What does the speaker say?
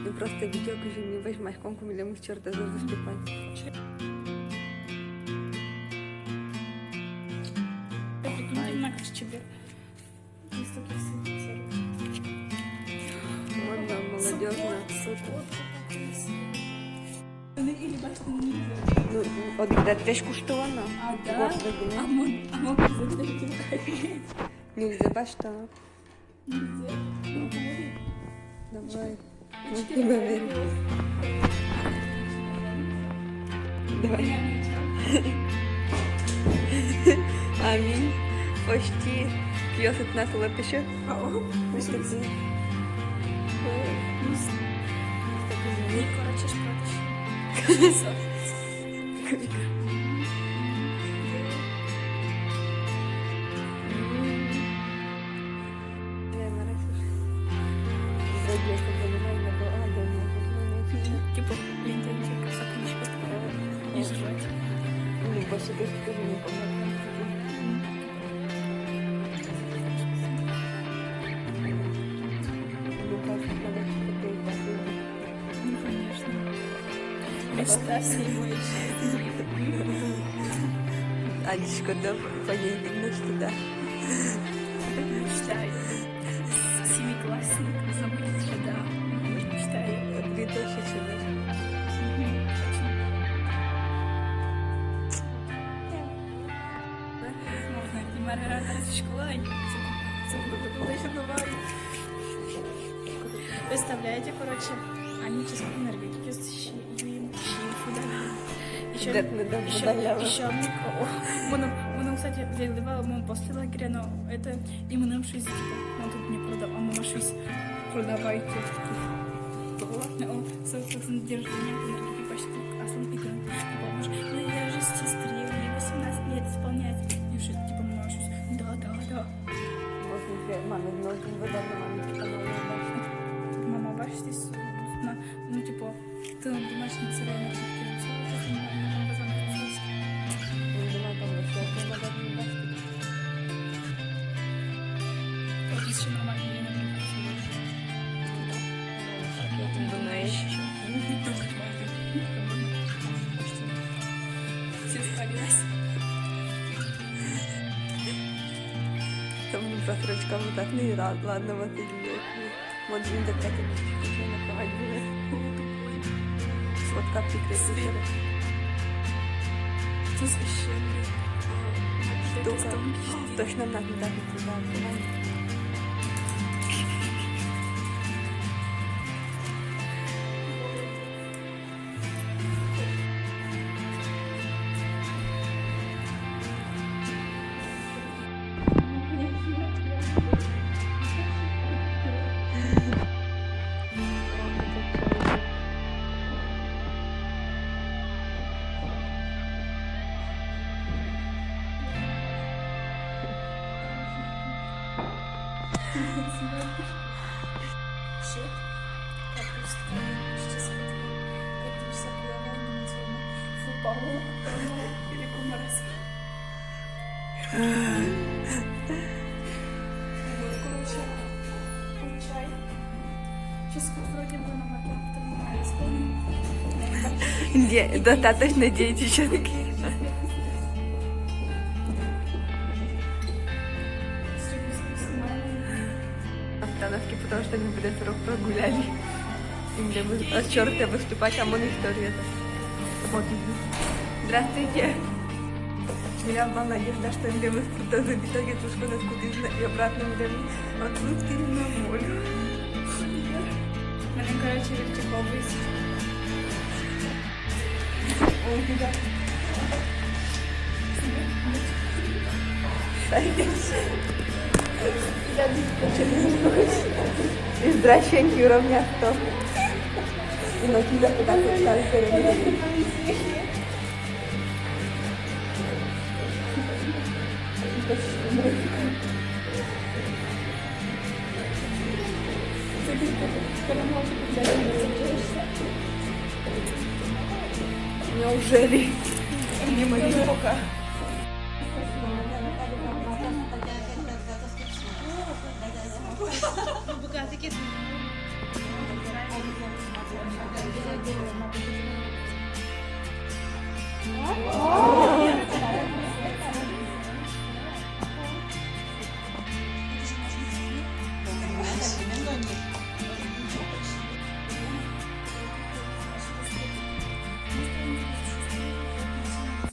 Ну просто видео, кажу, не возьмешь конку, милему с черта за выступать. Однако тебе. Модно, молодежно. Или бачите, нельзя. Ну, от де теж коштовано. А, да? Гордо, А да? мог задать. Нельзя, бачите? Нельзя. Давай. Ну, тебе верю. Давай. Аминь. Почти 15 лапище. Ось такі. Короче, шпротиш. Типа, лентянчик, сокничка. И жрать. Ну, больше ты скажи, не помогу. Ну, конечно. Мечта всей моей жизни. Анечка, да, поедем туда. Мечтаю. Семиклассник забыть года. Мечтаю. 2000, да? Можно не рада з школи. Це буде ще буває. Представляете, короче, они сейчас энергетики їм еще мы, кстати, заливала, мы после лагеря, но это и мы нам щось, типа, он тут не продав, а мама щось продавайте. О, собственно, держание энергетики почти аслан и говорит, типа, может, ну я же сестре, мне 18 лет исполняется. И что, типа, мама щось, да. Мама, ножим вода, Мама, бачите, ну, типа, ты домашний царевна, еще нормально все справилась. Там просрочка вот так не рад, ладно, вот и вот блин, так я накрывать будет. Сладка прикрепить. Что священный? Штука. Точно надо так и туда. Достаточно деятельности. Остановки, потому что они, блядь, срок прогуляли. Им где мы от черта выступать, а мы история. Вот. Здравствуйте. Меня была надежда, что им мы в итоге тушку на скутизна и обратно где мы отсутствие на волю. Мене, короче, вертиковий. Ой, да. Извращение уровня 100. И на тебя так и Неужели? Не могу пока. Bu gazete kesin. на